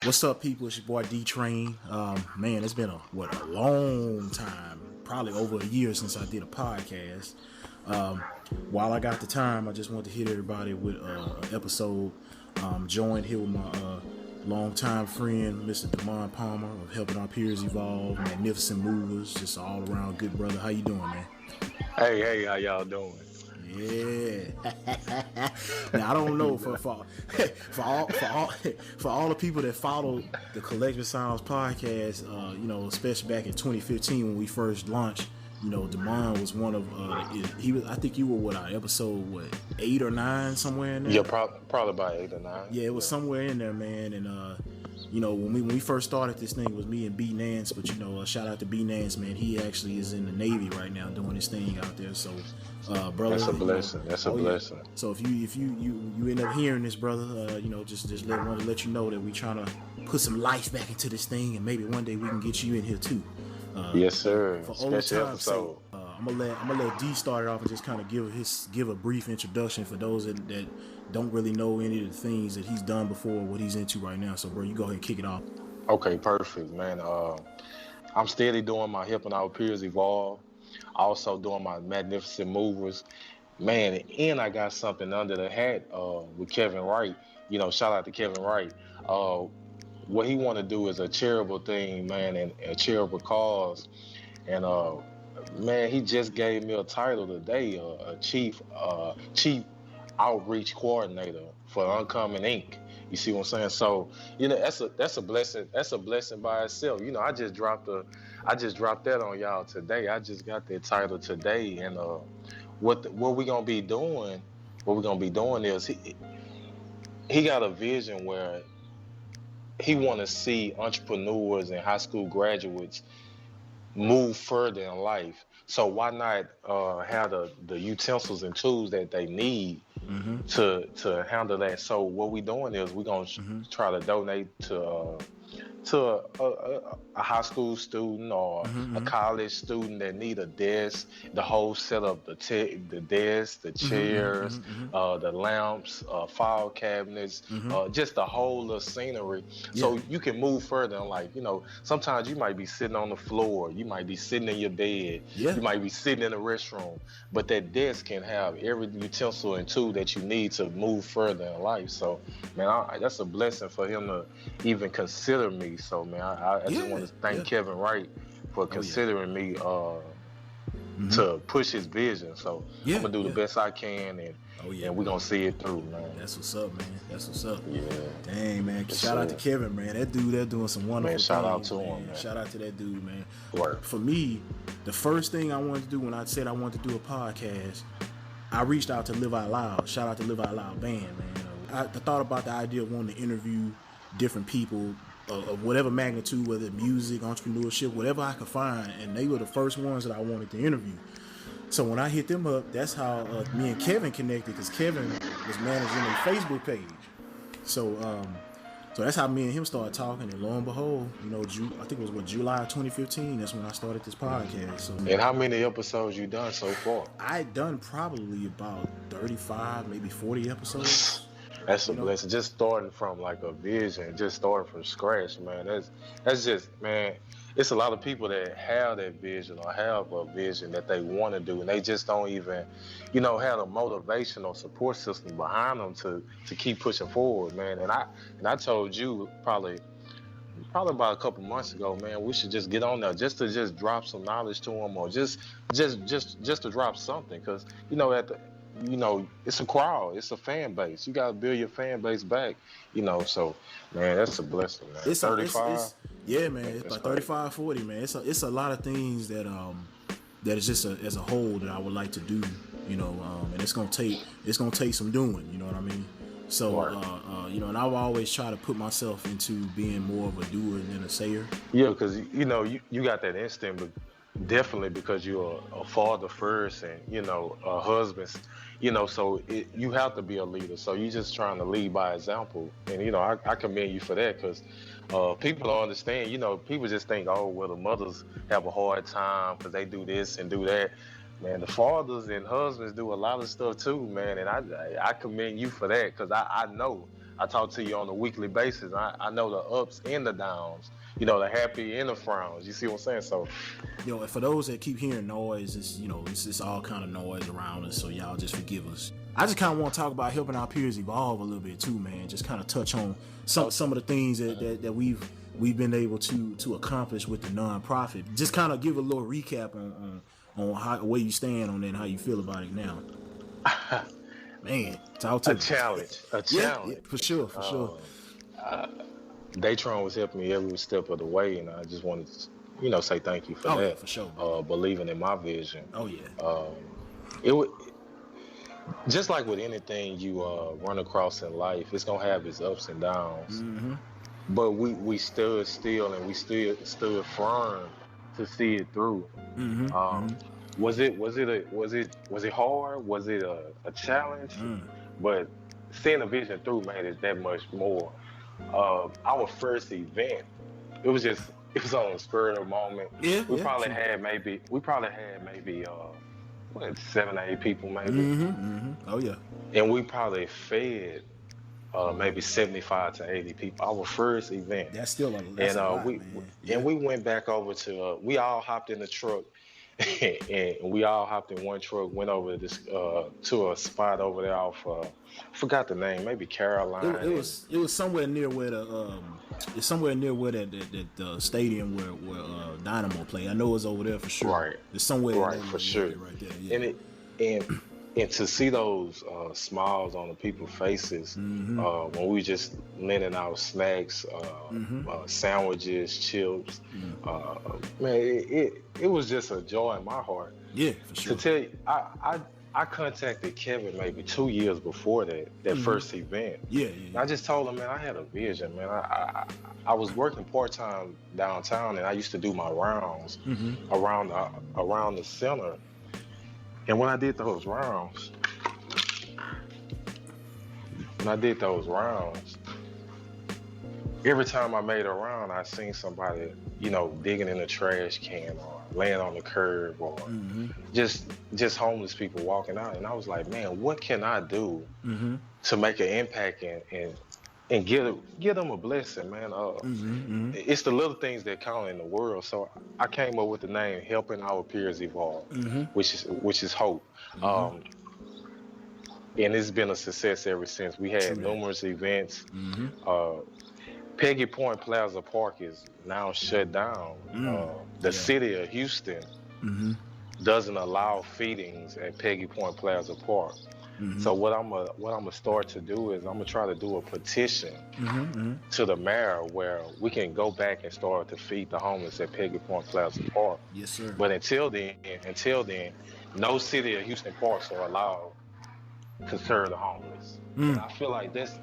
What's up, people? It's your boy D Train. Man, it's been a long time, probably over a year since I did a podcast. Um, while I got the time, I just want to hit everybody with an episode. Joined here with my longtime friend, Mr. Damond Pamler of Helping Our Peers Evolve, Magnificent Movers, just all around good brother. How you doing, man? Hey, how y'all doing? Yeah. Now I don't know for all the people that followed the Collective Sounds podcast, especially back in 2015 when we first launched. Damond was one of he was. I think you were episode 8 or 9 somewhere in there. Yeah, probably about 8 or 9. Yeah, it was somewhere in there, man. And when we first started this thing, it was me and B Nance. But shout out to B Nance, man. He actually is in the Navy right now doing his thing out there. So, brother, that's a blessing. That's a blessing. Yeah. So if you end up hearing this, brother, just want to let you know that we trying to put some life back into this thing, and maybe one day we can get you in here too. Yes, sir. For old time's sake, I'm gonna let D start it off and just kind of give a brief introduction for those that don't really know any of the things that he's done before, what he's into right now. So, bro, you go ahead and kick it off. Okay, perfect, man. I'm steady doing my Helping Our Peers Evolve. Also doing my Magnificent Movers, man. And I got something under the hat with Kevin Wright. Shout out to Kevin Wright. What he want to do is a charitable thing, man, and a charitable cause. And man, he just gave me a title today, a chief outreach coordinator for Uncommon Inc. You see what I'm saying? So that's a blessing. That's a blessing by itself. I just dropped that on y'all today. I just got that title today, and what we gonna be doing? What we're gonna be doing is he got a vision where he want to see entrepreneurs and high school graduates move further in life. So why not have the utensils and tools that they need to handle that? So what we doing is we're gonna try to donate to a high school student or a college student that need a desk, the whole setup, the desk, the chairs, the lamps, file cabinets, just the whole little scenery. Yeah. So you can move further in life. Sometimes you might be sitting on the floor, you might be sitting in your bed, you might be sitting in the restroom, but that desk can have every utensil and tool that you need to move further in life. So, man, that's a blessing for him to even consider me. So, man, I just want to thank Kevin Wright for considering me to push his vision. So I'm gonna do the best I can, and we're gonna see it through, man. That's what's up, man. That's what's up. Yeah. Dang, man. Shout out to Kevin, man. That dude, they're doing some wonderful things. Shout out to him, man. Shout out to that dude, man. Work. For me, the first thing I wanted to do when I said I wanted to do a podcast, I reached out to Live Out Loud. Shout out to Live Out Loud band, man. I thought about the idea of wanting to interview different people of whatever magnitude, whether it's music, entrepreneurship, whatever I could find, and they were the first ones that I wanted to interview. So when I hit them up, that's how me and Kevin connected, because Kevin was managing a Facebook page. So that's how me and him started talking, and lo and behold, I think it was July 2015. That's when I started this podcast. So, and how many episodes you done so far? I done probably about 35, maybe 40 episodes. That's a blessing. Just starting from like a vision, just starting from scratch, man. That's just, man. It's a lot of people that have that vision or have a vision that they want to do, and they just don't even, have a motivational support system behind them to keep pushing forward, man. And I told you probably about a couple months ago, man, we should just get on there just to drop some knowledge to them, or just to drop something, because it's a crowd, it's a fan base. You gotta build your fan base back, So, man, that's a blessing, man. It's 35. Yeah, man. It's about 35, 40, man. It's a lot of things that is just as a whole that I would like to do, and it's gonna take some doing. You know what I mean? So, and I've always tried to put myself into being more of a doer than a sayer. Yeah, because you got that instinct, but definitely because you're a father first, and a husband. So you have to be a leader. So you're just trying to lead by example. And, I commend you for that, because people don't understand. People just think, oh, well, the mothers have a hard time because they do this and do that. Man, the fathers and husbands do a lot of stuff too, man. And I commend you for that, because I know I talk to you on a weekly basis. I know the ups and the downs, the happy and the frowns. You see what I'm saying? So, for those that keep hearing noise, it's all kind of noise around us, so y'all just forgive us. I just kind of want to talk about helping our peers evolve a little bit too, man. Just kind of touch on some of the things that we've been able to accomplish with the nonprofit. Just kind of give a little recap on how where you stand on that and how you feel about it now. Man, talk to a me. challenge. Yeah, for sure. Daytron was helping me every step of the way, and I just wanted to, say thank you for that. Yeah, for sure. Believing in my vision. Oh yeah. It would just like with anything you run across in life, it's gonna have its ups and downs. Mm-hmm. But we stood still and we stood firm to see it through. Mm-hmm. Was it hard? Was it a challenge? But seeing the vision through made it that much more. Our first event, it was on the spur of the moment. Yeah, we probably had maybe 7 or 8 people maybe. Mm-hmm. Oh yeah. And we probably fed maybe 75 to 80 people. Our first event. That's still a lot, man. Yeah. And we went back over to we all hopped in the truck and we all hopped in one truck, went over to a spot over there off forgot the name, maybe Caroline. It was somewhere near where the stadium where Dynamo play. I know it was over there for sure. Right. It's somewhere right for sure. Right there. Yeah. And to see those smiles on the people's faces when we just lending out snacks, sandwiches, chips, man, it was just a joy in my heart. Yeah, for sure. To tell you, I contacted Kevin maybe 2 years before that first event. Yeah. I just told him, man, I had a vision, man. I was working part-time downtown, and I used to do my rounds around the center. And when I did those rounds, every time I made a round, I seen somebody, digging in a trash can or laying on the curb or just homeless people walking out. And I was like, man, what can I do to make an impact and give them a blessing, man? It's the little things that count in the world. So I came up with the name Helping Our Peers Evolve, which is hope. And it's been a success ever since. We had numerous events. Peggy Point Plaza Park is now shut down. The city of Houston doesn't allow feedings at Peggy Point Plaza Park. So what I'm gonna start to do is I'm gonna try to do a petition to the mayor where we can go back and start to feed the homeless at Peggy Point Plaza Park. Yes, sir. But until then, no city of Houston parks are allowed to serve the homeless. And I feel like this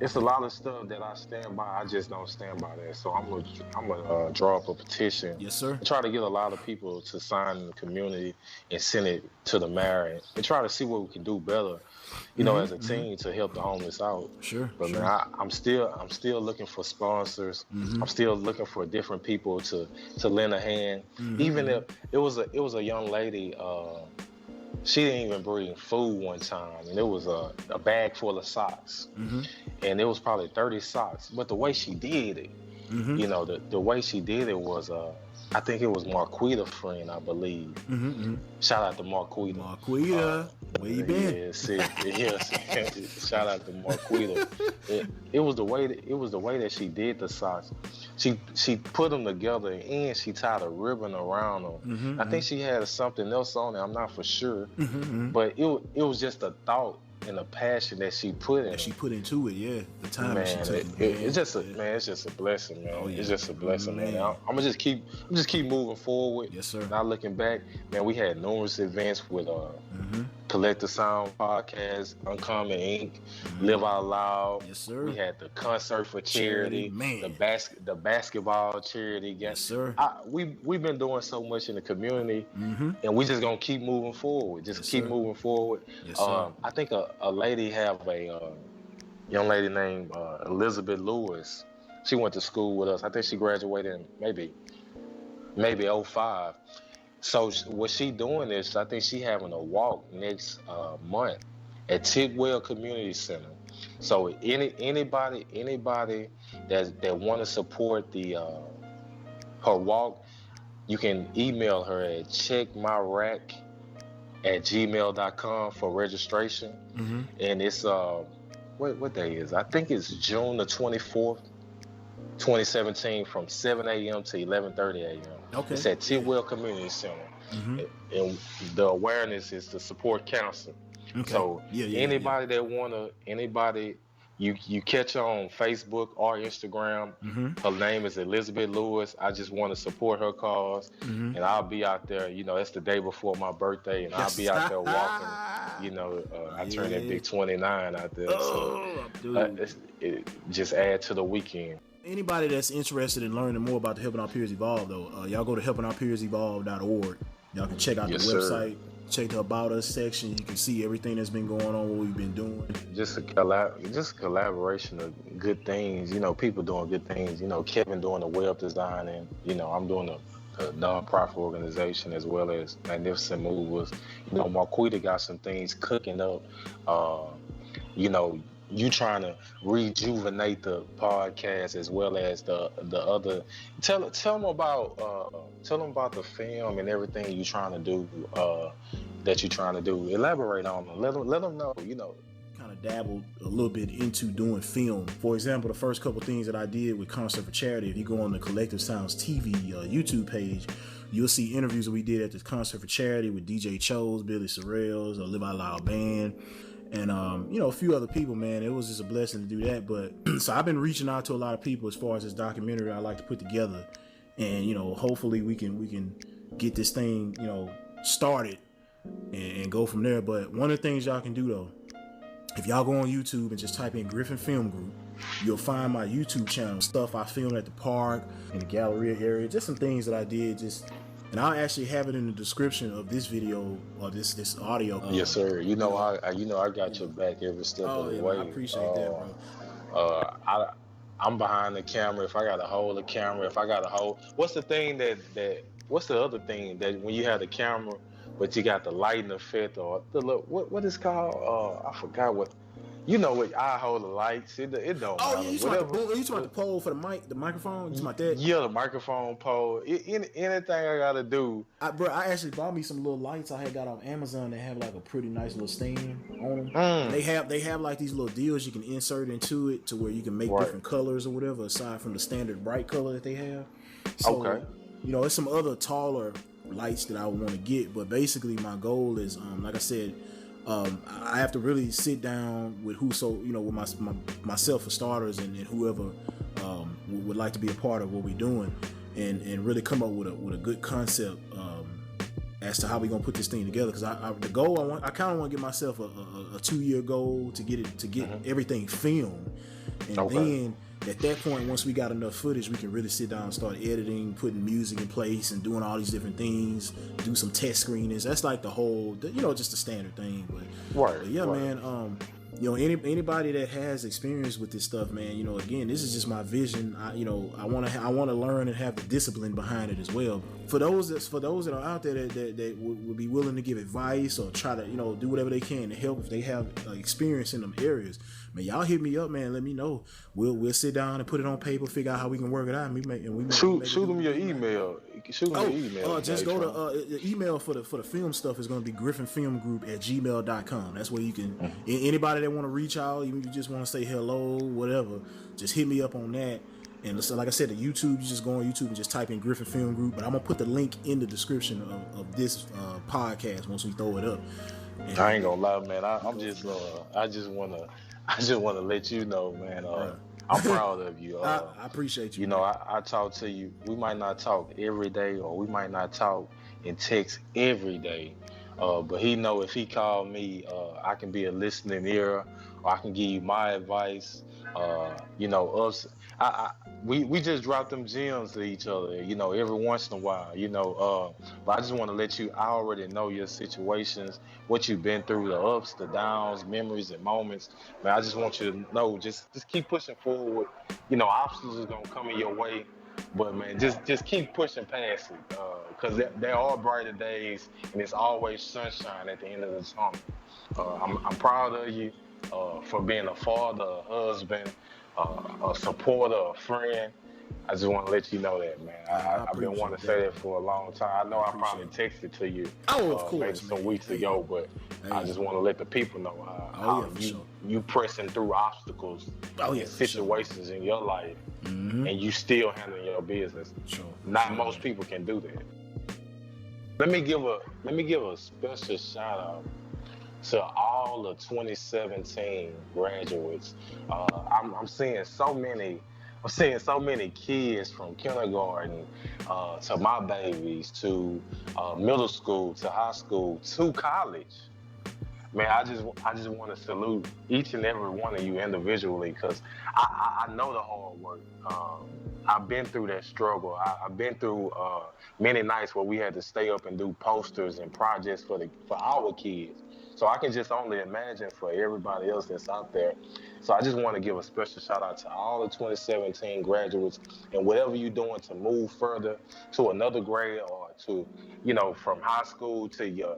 it's a lot of stuff that I stand by. I just don't stand by that. So I'm gonna draw up a petition. Yes, sir. And try to get a lot of people to sign in the community and send it to the mayor and try to see what we can do better, as a team to help the homeless out. Sure. But man, I'm still looking for sponsors. I'm still looking for different people to lend a hand. Even if it was a young lady. She didn't even bring food one time, and it was a bag full of socks, and it was probably 30 socks. But the way she did it, the way she did it was, I think it was Marquita friend, I believe. Shout out to Marquita. Marquita, where you been? Yes. Shout out to Marquita. It was the way that she did the socks. She put them together and she tied a ribbon around them. I think she had something else on it. I'm not for sure, but it was just a thought and a passion that she put in. That she put into it, yeah. The time man, she took. It's just a blessing, man. Oh, yeah. It's just a blessing, man. I'm gonna just keep moving forward. Yes, sir. Not looking back, man. We had numerous events with Collective Sound Podcast, Uncommon Inc., Live Out Loud. Yes, sir. We had the concert for charity, man. The basketball charity. Yes, sir. We've been doing so much in the community, and we just gonna keep moving forward. Moving forward. Yes, sir. I think a lady have a young lady named Elizabeth Lewis. She went to school with us. I think she graduated in maybe 05. So what she doing is, I think she having a walk next month, at Tidwell Community Center. So anybody that want to support the her walk, you can email her at checkmyrack@gmail.com for registration. Mm-hmm. And it's what day is it? I think it's June the 24th, 2017, from 7 a.m. to 11:30 a.m. Okay. It's at Tidwell Community Center. Mm-hmm. And the awareness is to support cancer. Okay. So anybody that anybody you catch her on Facebook or Instagram, her name is Elizabeth Lewis. I just want to support her cause, and I'll be out there. It's the day before my birthday, and I'll be out there walking. I turned that big 29 out there, just add to the weekend. Anybody that's interested in learning more about the Helping Our Peers Evolve, though, y'all go to helpingourpeersevolve.org. Y'all can check out the website. Check the About Us section. You can see everything that's been going on, what we've been doing. Just a collaboration of good things. People doing good things. Kevin doing the web design, and I'm doing a non-profit organization as well as Magnificent Movers. Marquita got some things cooking up. You trying to rejuvenate the podcast as well as the other. Tell them about the film and everything you trying to do. That you're trying to do. Elaborate on them. Let them know. Kind of dabbled a little bit into doing film. For example, the first couple things that I did with Concert for Charity. If you go on the Collective Sounds TV YouTube page, you'll see interviews that we did at the Concert for Charity with DJ Chose, Billy Sorrells, Live Out Loud Band. And, a few other people, man. It was just a blessing to do that. But so I've been reaching out to a lot of people as far as this documentary I like to put together. And, hopefully we can get this thing, started and go from there. But one of the things y'all can do, though, if y'all go on YouTube and just type in Griffin Film Group, you'll find my YouTube channel, stuff I filmed at the park, in the Galleria area, just some things that I did, and I'll actually have it in the description of this video or this audio. Yes, sir. I got your back every step of the way. I appreciate that, bro. I'm behind the camera. If I got to hold the camera, what's the other thing that when you have the camera, but you got the lighting effect or what is called? I forgot what. What I hold the lights. It don't matter. Oh, you talking about the pole for the microphone? You talking about that? Yeah, the microphone pole. Anything I gotta do. I actually bought me some little lights I had got off Amazon that have like a pretty nice little stand on them. They have like these little deals you can insert into it to where you can make different colors or whatever aside from the standard bright color that they have. So, okay. There's some other taller lights that I want to get, but basically my goal is, like I said, I have to really sit down with with myself for starters, and whoever would like to be a part of what we're doing, and really come up with a good concept as to how we're gonna put this thing together. Because the goal I kind of want to give myself a 2-year goal to get everything filmed, and then at that point, once we got enough footage, we can really sit down and start editing, putting music in place, and doing all these different things. Do some test screenings. That's like the whole, just the standard thing. But man. Anybody that has experience with this stuff, man. Again, this is just my vision. I want to learn and have the discipline behind it as well. For those that are out there that would be willing to give advice or try to do whatever they can to help if they have experience in them areas, man, y'all hit me up, man. Let me know. We'll sit down and put it on paper, figure out how we can work it out. And shoot them your email. Shoot them your email. Just go to the email for the film stuff is going to be griffinfilmgroup@gmail.com. That's where you can anybody that want to reach out, even if you just want to say hello, whatever, just hit me up on that. And so, like I said, the YouTube, you just go on YouTube and just type in Griffin Film Group. But I'm gonna put the link in the description of this podcast once we throw it up. And I ain't gonna lie, man. I just wanna let you know, man. I'm proud of you. I appreciate you. I talk to you. We might not talk every day, or we might not talk in text every day. But he know if he called me, I can be a listening ear, or I can give you my advice. We just drop them gems to each other, every once in a while, but I just want to let you, I already know your situations, what you've been through, the ups, the downs, memories and moments. Man, I just want you to know, just keep pushing forward. Obstacles are going to come in your way, but man, just keep pushing past it, because there are brighter days, and it's always sunshine at the end of the tunnel. I'm proud of you for being a father, a husband, a supporter, a friend. I just want to let you know that, man. I I've been wanting appreciate to say that, that man. for a long time. I know I I probably appreciate it. texted to you Oh, of maybe course, some man. weeks Hey, ago, but I hey. just want to let the people know Oh how yeah, for sure. you pressing through obstacles Oh yeah, and for sure, man. situations in your life, Mm-hmm. and you still handling your business. Sure, Not sure, most man. people can do that. Let me give a special shout out to all the 2017 graduates. I'm seeing so many. I'm seeing so many kids from kindergarten to my babies to middle school to high school to college. Man, I just want to salute each and every one of you individually because I know the hard work. I've been through that struggle. I've been through many nights where we had to stay up and do posters and projects for our kids. So I can just only imagine for everybody else that's out there. So I just want to give a special shout out to all the 2017 graduates and whatever you're doing to move further to another grade or to, from high school to your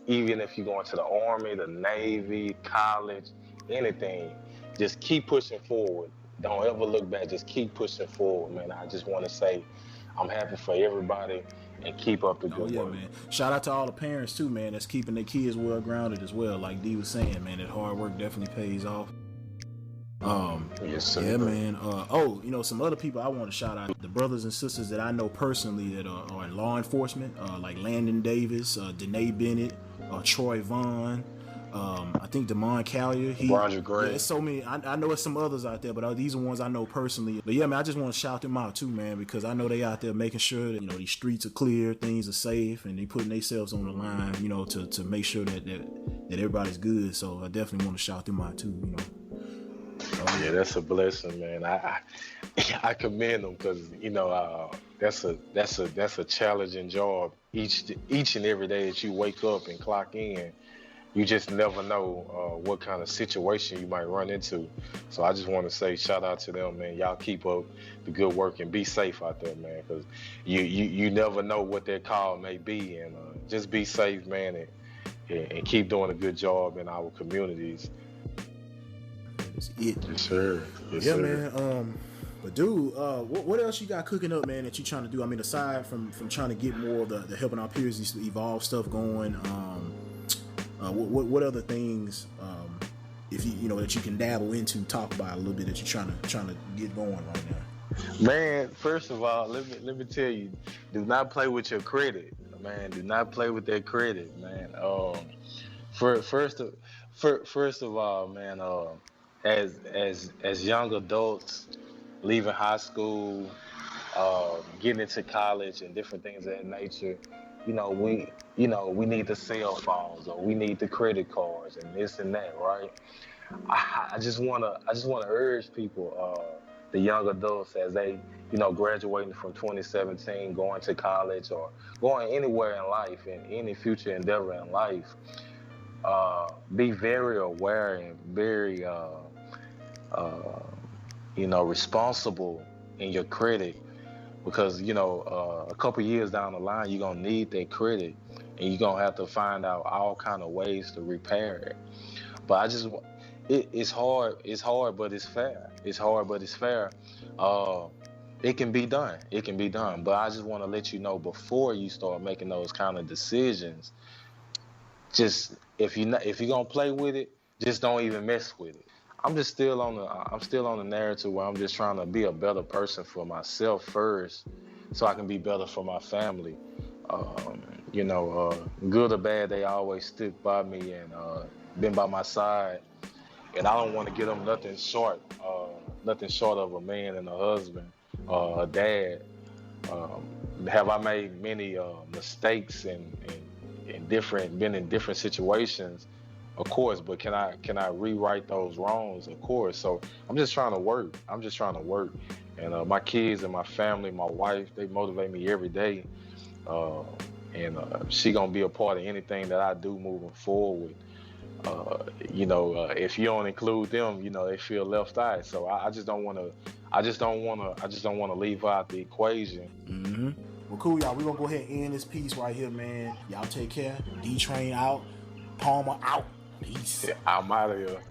even if you're going to the Army, the Navy, college, anything, just keep pushing forward. Don't ever look back. Just keep pushing forward, man. I just want to say I'm happy for everybody and keep up the Oh good yeah, work. man. Shout out to all the parents too, man. That's keeping their kids well grounded as well. Like D was saying, man, that hard work definitely pays off. Yes, sir. Yeah, man. Some other people I want to shout out. The brothers and sisters that I know personally that are in law enforcement, like Landon Davis, Danae Bennett, Troy Vaughn. I think Damond Collier. Roger Yeah, Gray. it's so many. I know it's some others out there, but these are ones I know personally. But yeah, man, I just want to shout them out too, man, because I know they out there making sure that these streets are clear, things are safe, and they putting themselves on the line, to make sure that everybody's good. So I definitely want to shout them out too. Yeah, that's a blessing, man. I commend them because that's a challenging job each and every day that you wake up and clock in. You just never know what kind of situation you might run into. So I just want to say shout out to them, man. Y'all keep up the good work and be safe out there, man, because you never know what that call may be, and just be safe, man, and keep doing a good job in our communities. That's it. Yes, sir. Yes, Yeah, sir. man. But dude, what else you got cooking up, man, that you trying to do? I mean, aside from trying to get more of the helping our peers evolve stuff going, what other things, if that you can dabble into, talk about a little bit that you're trying to get going right now? Man, first of all, let me tell you, do not play with your credit, man. Do not play with that credit, man. For first of all, man, as young adults leaving high school, getting into college and different things of that nature, we need the cell phones or we need the credit cards and this and that, right? I just wanna urge people, the young adults as they, graduating from 2017, going to college or going anywhere in life in any future endeavor in life, be very aware and very responsible in your credit because a couple years down the line you're gonna need that credit and you're gonna have to find out all kind of ways to repair it. But it's hard but it's fair. It's hard but it's fair. uh it can be done. It can be done, but I just want to let you know before you start making those kind of decisions, just if you're gonna play with it, just don't even mess with it. I'm still on the narrative where I'm just trying to be a better person for myself first, so I can be better for my family. Um, Good or bad, they always stick by me and been by my side, and I don't want to give them nothing short of a man and a husband, a dad. Have I made many mistakes and been in different situations? Of course, but can I rewrite those wrongs? Of course. So I'm just trying to work. I'm just trying to work, and my kids and my family, my wife, they motivate me every day, uh, and she gonna be a part of anything that I do moving forward. If you don't include them, they feel left out. So I just don't want to. I just don't want to leave her out the equation. Mm-hmm. Well, cool, y'all. We're gonna go ahead and end this piece right here, man. Y'all take care. D Train out. Palmer out. Peace. I'm out of here.